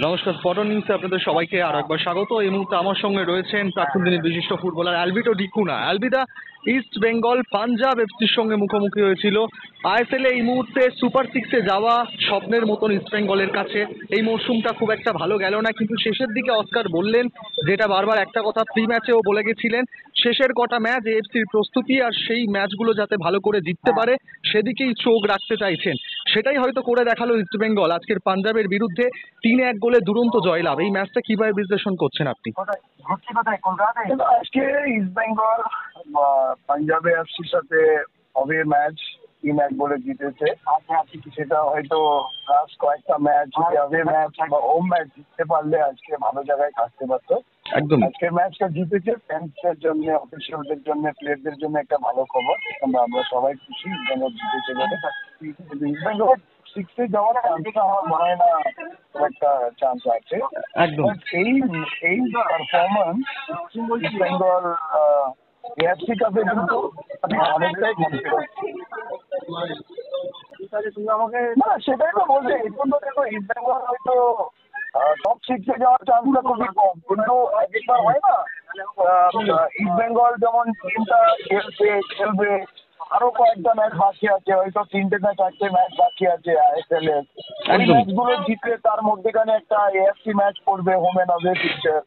নমস্কার, স্পটন নিউজে আপনাদের সবাইকে আরো একবার স্বাগত। এই মুহূর্তে আমার সঙ্গে রয়েছেন প্রাক্তন দিনের বিশিষ্ট ফুটবলার অ্যালভিটো ডিকুনা। অ্যালভিদা, ইস্ট বেঙ্গল পাঞ্জাব এফসির সঙ্গে মুখোমুখি হয়েছিল আইএসএল। এই মুহূর্তে সুপার সিক্সে যাওয়া স্বপ্নের মতন ইস্ট বেঙ্গলের কাছে। এই মরশুমটা খুব একটা ভালো গেল না, কিন্তু শেষের দিকে অস্কার বললেন যেটা বারবার একটা কথা প্রি ম্যাচেও বলে গেছিলেন, শেষের কটা ম্যাচ এএফসির প্রস্তুতি আর সেই ম্যাচগুলো যাতে ভালো করে জিততে পারে সেদিকেই চোখ রাখতে চাইছেন। সেটাই হয়তো করে দেখালো ইস্ট বেঙ্গল আজকের পাঞ্জাবের বিরুদ্ধে 3-1 গোলে দুরন্ত জয়লাভ। এই ম্যাচটা কিভাবে বিশ্লেষণ করছেন আপনি? আজকে ইস্ট বেঙ্গল পাঞ্জাবে এফসির সাথে অবে ম্যাচ 3-1 গোলে জিতেছে। সেটা হয়তো লাস্ট কয়েকটা ম্যাচ অবে ম্যাচ বা হোম ম্যাচ জিততে পারলে আজকে ভালো জায়গায় থাকতে পারতো। একদম আজকে ম্যাচটা জিতেছে, ফ্যান্সদের জন্য, অফিসিয়ালদের জন্য, প্লেয়ারদের জন্য একটা ভালো খবর। আমরা সবাই খুশি ইস্ট বেঙ্গল জিতেছে বলে। ইস্ট বেঙ্গল সিক্সে যাওয়ার চান্সটা আমার মনে হয় না একটা চান্স আছে। একদম এই পারফরমেন্স ইস্ট বেঙ্গল এএফসি কাপে কিন্তু অনেকটাই কনফিডেন্স। না, সেটাই তো বলছে। এখন তো দেখো ইস্ট বেঙ্গল হয়তো টপ সিক্সে যাওয়ার চান্সটা খুবই কম, কিন্তু একটা হয় না ইস্ট বেঙ্গল যেমন টিমটা খেলবে, আরো কয়েকটা ম্যাচ বাকি আছে, হয়তো 3টে না 4টে ম্যাচ বাকি আছে আইএসএল এর। ওই ম্যাচগুলো জিতলে তার মধ্যেখানে একটা এএফসি ম্যাচ পড়বে, হোম এন্ড অ্যাওয়ে পিকচার।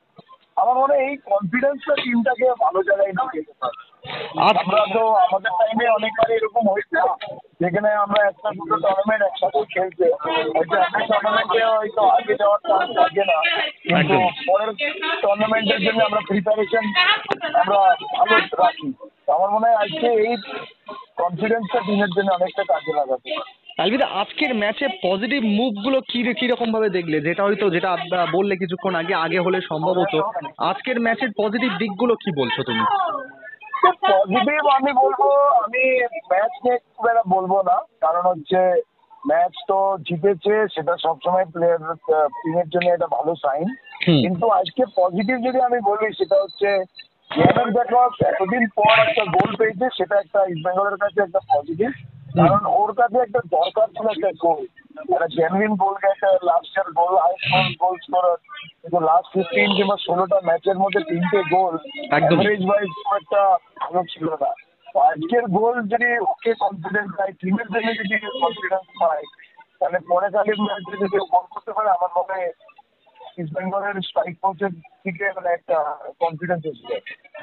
আমার মনে হয় এই কনফিডেন্সটা টিমটাকে ভালো জায়গায় নিয়ে যেতে পারে। আমরা তো আমাদের টাইমে অনেকবার এরকম হয়েছে যেখানে আমরা একটা দুটো টুর্নামেন্ট একসাথে খেলছে, হয়তো একটা টুর্নামেন্টে হয়তো আগে যাওয়ার চান্স থাকে না, কিন্তু পরের টুর্নামেন্টের জন্য আমরা প্রিপারেশন আমরা ভালো রাখি। আমার মনে হয় আজকে এই কনফিডেন্সটা টিমের জন্য অনেকটা কাজে লাগাতে পারে। অ্যালভিদা, আজকের ম্যাচে পজিটিভ মুভগুলো কিরকম ভাবে দেখলে? যেটা বললে কিছুক্ষণ আগে হলে সম্ভব হতো। আজকের ম্যাচের পজিটিভ দিকগুলো কি বলছো তুমি? পজিটিভ আমি বলবো, আমি ম্যাচ নিয়ে খুব একটা বলবো না, কারণ হচ্ছে ম্যাচ তো জিতেছে, সেটা সবসময় প্লেয়ার টিমের জন্য একটা ভালো সাইন। কিন্তু আজকে পজিটিভ যদি আমি বলি, সেটা হচ্ছে ইয়ানের ব্যাকওয়ার্ড এতদিন পর একটা গোল পেয়েছে, সেটা একটা ইস্ট বেঙ্গলের কাছে একটা পজিটিভ। কারণ ওর কাছে একটা দরকার ছিল একটা গোল, একটা জেনুইন গোল, একটা লাস্টের গোল, গোল স্কোরার। কিন্তু লাস্ট 15 কিংবা 16টা ম্যাচের মধ্যে 3টে গোল অ্যাভারেজ ওয়াইজ একটা ভালো ছিল না। তো আজকের গোল যদি ওকে কনফিডেন্স পায়, টিমের জন্য যদি কনফিডেন্স পায়, তাহলে পরে কালের ম্যাচে যদি গোল করতে পারে, আমার মনে হয় ইস্ট বেঙ্গলের স্ট্রাইক কোচের দিকে মানে একটা কনফিডেন্স এসেছে।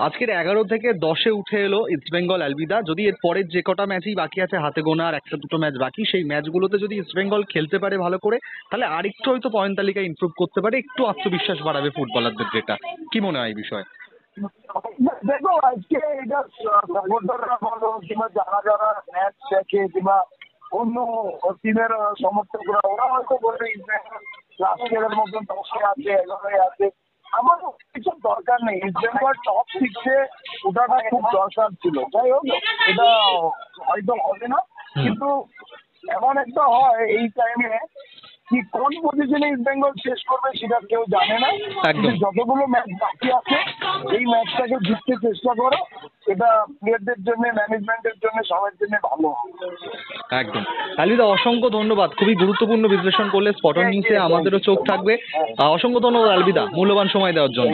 আজকের 11 থেকে 10-এ উঠে এলো ইস্ট বেঙ্গল। অ্যালভিদা, যদি এর পরের যে কটা ম্যাচই বাকি আছে, হাতে গোনা আর একটা দুটো ম্যাচ বাকি, সেই ম্যাচগুলোতে যদি ইস্ট বেঙ্গল খেলতে পারে ভালো করে, তাহলে আরেকটু হয়তো পয়েন্ট তালিকা ইমপ্রুভ করতে পারে, একটু আত্মবিশ্বাস বাড়াবে ফুটবলারদের। যেটা কি মনে হয় এই বিষয়ে? দেখো, আজকে এটা সাপোর্টাররা বলো কিংবা যারা ম্যাচ দেখে কিংবা অন্য টিমের সমর্থকরা, ওরা হয়তো বলবে ইস্ট বেঙ্গল লাস্ট ইয়ারের মতন 10-এ আছে, 11-এ আছে। আমার কিছু দরকার নেই, ইস্ট বেঙ্গল টপ সিক্সে ওঠাটা খুব দরকার ছিল। যাই হোক, এটা হয়তো হবে না, কিন্তু এমন একটা হয় এই টাইমে কি কোন পজিশনে ইস্ট বেঙ্গল শেষ করবে সেটা কেউ জানে না। যতগুলো ম্যাচ বাকি আছে এই ম্যাচটাকে জিততে চেষ্টা করো, এটা প্লেয়ারদের জন্য, ম্যানেজমেন্টের জন্য, সবার জন্য ভালো হবে। একদম। অ্যালভিদা, অসংখ্য ধন্যবাদ, খুবই গুরুত্বপূর্ণ বিশ্লেষণ করলে। স্পটন নিউজে আমাদেরও চোখ থাকবে। অসংখ্য ধন্যবাদ অ্যালভিদা, মূল্যবান সময় দেওয়ার জন্য।